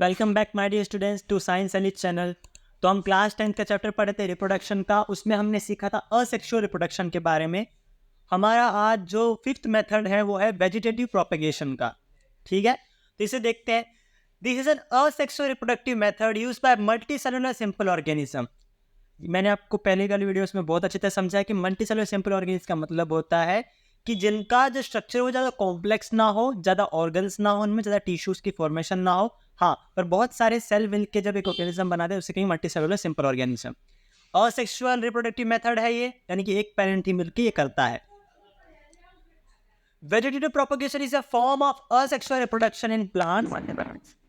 Welcome back my dear students to science and its channel. तो हम class 10th का chapter पढ़े थे रिप्रोडक्शन का। उसमें हमने सीखा था असेक्सुअल रिप्रोडक्शन के बारे में। हमारा आज जो फिफ्थ मेथड है वो है वेजिटेटिव प्रोपेगेशन का। ठीक है, तो इसे देखते हैं। This is an asexual reproductive method used by multi cellular simple organism. मैंने आपको पहले वाली वीडियोस में बहुत अच्छी तरह समझाया कि मल्टी सेलुलर सिंपल ऑर्गेनिज्म का मतलब होता है कि जिनका जो स्ट्रक्चर वो ज़्यादा कॉम्प्लेक्स ना हो, ज़्यादा ऑर्गन्स ना हो, उनमें ज़्यादा टिश्यूज की फॉर्मेशन ना हो। हाँ, पर बहुत सारे सेल मिल के जब एक ऑर्गेनिज्म बनाते हैं उसे कहीं multi cellular simple organism. Asexual reproductive method है ये, यानी कि एक पेरेंट ही मिलकर ये करता है। Vegetative propagation is a form of asexual reproduction in plants.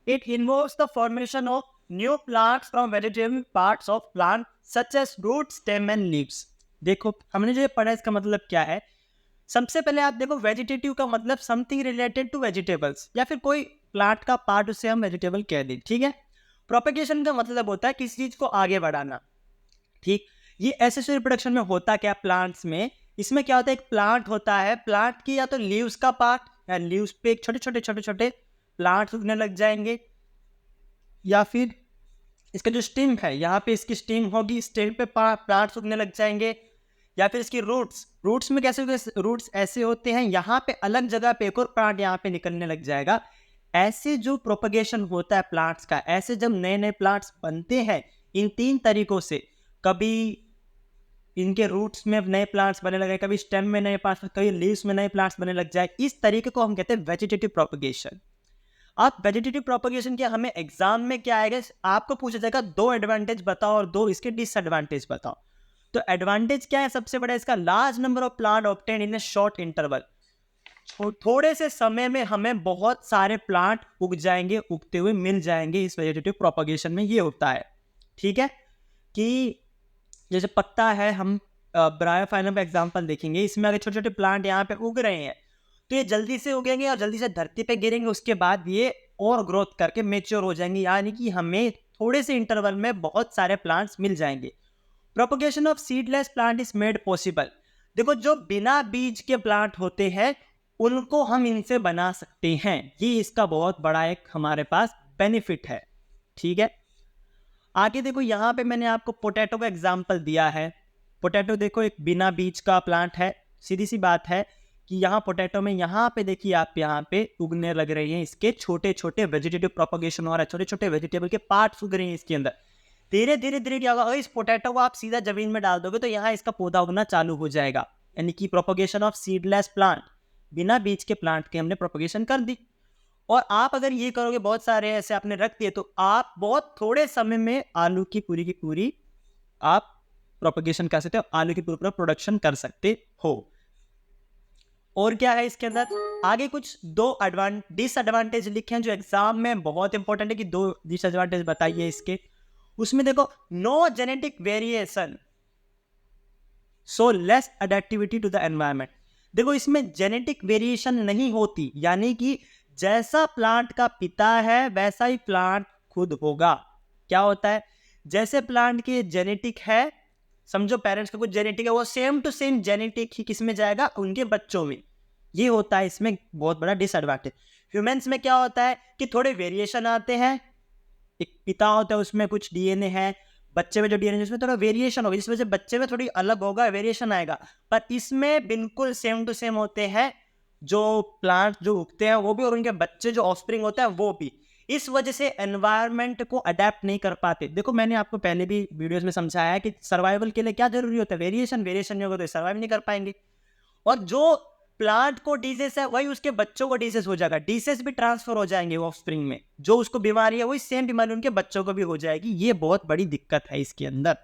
It involves the formation of new plants from vegetable parts of plant such as roots, stem and leaves. देखो हमने जो ये पढ़ा इसका मतलब क्या है। सबसे पहले आप देखो वेजिटेटिव का मतलब समथिंग रिलेटेड टू वेजिटेबल्स या फिर कोई प्लांट का पार्ट उसे हम वेजिटेबल कह दें। ठीक है, प्रोपेगेशन का मतलब होता है किसी चीज को आगे बढ़ाना। ठीक, ये एसेक्सुअल रिप्रोडक्शन में होता क्या प्लांट्स में, इसमें क्या होता है, एक प्लांट होता है, प्लांट की या तो लीव्स का पार्ट या लीव्स पे एक छोटे छोटे प्लांट्स उगने लग जाएंगे, या फिर इसका जो स्टेम है यहाँ पे इसकी स्टेम होगी, स्टेम पे प्लांट्स उगने लग जाएंगे, या फिर इसकी रूट्स में कैसे, रूट्स ऐसे होते हैं यहाँ पे अलग जगह पे एक और प्लांट यहाँ पे निकलने लग जाएगा। ऐसे जो प्रोपगेशन होता है प्लांट्स का, ऐसे जब नए नए प्लांट्स बनते हैं इन तीन तरीकों से, कभी इनके रूट्स में नए प्लांट्स बने लगे, कभी स्टेम में नए प्लांट्स, कभी लीव्स में नए प्लांट्स बने लग जाए, इस तरीके को हम कहते हैं वेजिटेटिव प्रोपगेशन। आप वेजिटेटिव प्रोपगेशन के हमें एग्जाम में क्या आएगा, आपको पूछा जाएगा दो एडवांटेज बताओ और दो इसके डिसएडवांटेज बताओ। तो एडवांटेज क्या है सबसे बड़ा इसका, large number of plant obtain in A short interval. थोड़े से समय में हमें बहुत सारे प्लांट उग जाएंगे, उगते हुए मिल जाएंगे इस वेजिटेटिव प्रोपगेशन में। ये होता है, ठीक है, कि जैसे पत्ता है, हम ब्रायोफाइलम का एग्जांपल देखेंगे, इसमें अगर छोटे छोटे प्लांट यहाँ पे उग रहे हैं तो ये जल्दी से उगेंगे और जल्दी से धरती पे गिरेंगे, उसके बाद ये और ग्रोथ करके मेच्योर हो जाएंगे, यानी कि हमें थोड़े से इंटरवल में बहुत सारे प्लांट्स मिल जाएंगे। Propagation of seedless plant is made possible. देखो जो बिना बीज के प्लांट होते हैं उनको हम इनसे बना सकते हैं, ये इसका बहुत बड़ा एक हमारे पास बेनिफिट है। ठीक है, आगे देखो यहाँ पे मैंने आपको पोटैटो का एग्जाम्पल दिया है। पोटैटो देखो एक बिना बीज का प्लांट है, सीधी सी बात है कि यहाँ पोटैटो में यहाँ पे देखिए आप यहाँ पे उगने लग रहे हैं, इसके छोटे छोटे वेजिटेटिव प्रोपगेशन हो रहा है, छोटे छोटे वेजिटेबल के पार्ट्स उग रहे हैं इसके अंदर। धीरे धीरे धीरे क्या होगा, इस पोटैटो को आप सीधा जमीन में डाल दोगे तो यहाँ इसका पौधा उगना चालू हो जाएगा, यानी कि प्रोपगेशन ऑफ सीडलेस प्लांट, बिना बीज के प्लांट के हमने प्रोपगेशन कर दी। और आप अगर ये करोगे, बहुत सारे ऐसे आपने रख दिए, तो आप बहुत थोड़े समय में आलू की पूरी आप प्रोपगेशन कर सकते हो, आलू की पूरा प्रोडक्शन कर सकते हो। और क्या है इसके अंदर, आगे कुछ दो डिसएडवांटेज लिखे हैं जो एग्जाम में बहुत इंपॉर्टेंट है कि दो डिसएडवांटेज बताइए इसके। उसमें देखो, no genetic variation so less adaptivity to the environment. देखो इसमें जेनेटिक वेरिएशन नहीं होती, यानी कि जैसा प्लांट का पिता है वैसा ही प्लांट खुद होगा। क्या होता है, जैसे प्लांट के जेनेटिक है, समझो पेरेंट्स का कुछ जेनेटिक है, वो सेम टू सेम जेनेटिक ही किसमें जाएगा, उनके बच्चों में। ये होता है इसमें बहुत बड़ा डिसएडवांटेज। ह्यूमंस में क्या होता है कि थोड़े वेरिएशन आते हैं, एक पिता होता है उसमें कुछ डीएनए है, बच्चे में जो डीएनए उसमें थोड़ा वेरिएशन होगा, जिस वजह से बच्चे में थोड़ी अलग होगा, वेरिएशन आएगा, पर इसमें बिल्कुल सेम टू सेम होते हैं। जो प्लांट जो उगते हैं वो भी और उनके बच्चे जो ऑफस्प्रिंग होता है वो भी, इस वजह से एनवायरनमेंट को अडेप्ट नहीं कर पाते। देखो मैंने आपको पहले भी वीडियोस में समझाया है कि सर्वाइवल के लिए क्या जरूरी होता है, वेरिएशन नहीं होगा तो सर्वाइव नहीं कर पाएंगे। और जो प्लांट को डिजीज है वही उसके बच्चों को डिजीज हो जाएगा, डिजीज भी ट्रांसफर हो जाएंगे ऑफस्प्रिंग में, जो उसको बीमारी है वही सेम बीमारी उनके बच्चों को भी हो जाएगी। ये बहुत बड़ी दिक्कत है इसके अंदर।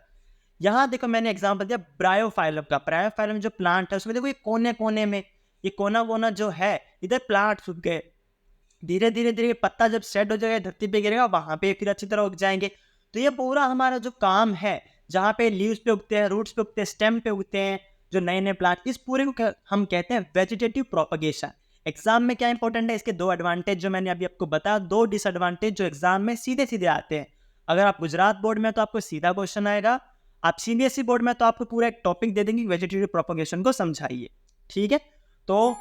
यहाँ देखो मैंने एग्जांपल दिया ब्रायोफाइलम का। ब्रायोफाइलम जो प्लांट है उसमें देखो ये कोने कोने में, ये कोना जो है इधर प्लांट सूख गए, धीरे धीरे पत्ता जब सेट हो जाएगा धरती पे गिरेगा, वहां पे फिर अच्छी तरह उग जाएंगे। तो ये पूरा हमारा जो काम है, जहाँ पे लीव्स पे उगते हैं, रूट्स पे उगते हैं, स्टेम पे उगते हैं जो नए नए प्लांट, इस पूरे को हम कहते हैं वेजिटेटिव प्रोपगेशन। एग्जाम में क्या इंपॉर्टेंट है, इसके दो एडवांटेज जो मैंने अभी आपको बताया, दो डिसएडवांटेज जो एग्जाम में सीधे सीधे आते हैं। अगर आप गुजरात बोर्ड में तो आपको सीधा क्वेश्चन आएगा, आप सीबीएसई बोर्ड में तो आपको पूरा एक टॉपिक दे देंगे वेजिटेटिव प्रोपगेशन को समझाइए। ठीक है, तो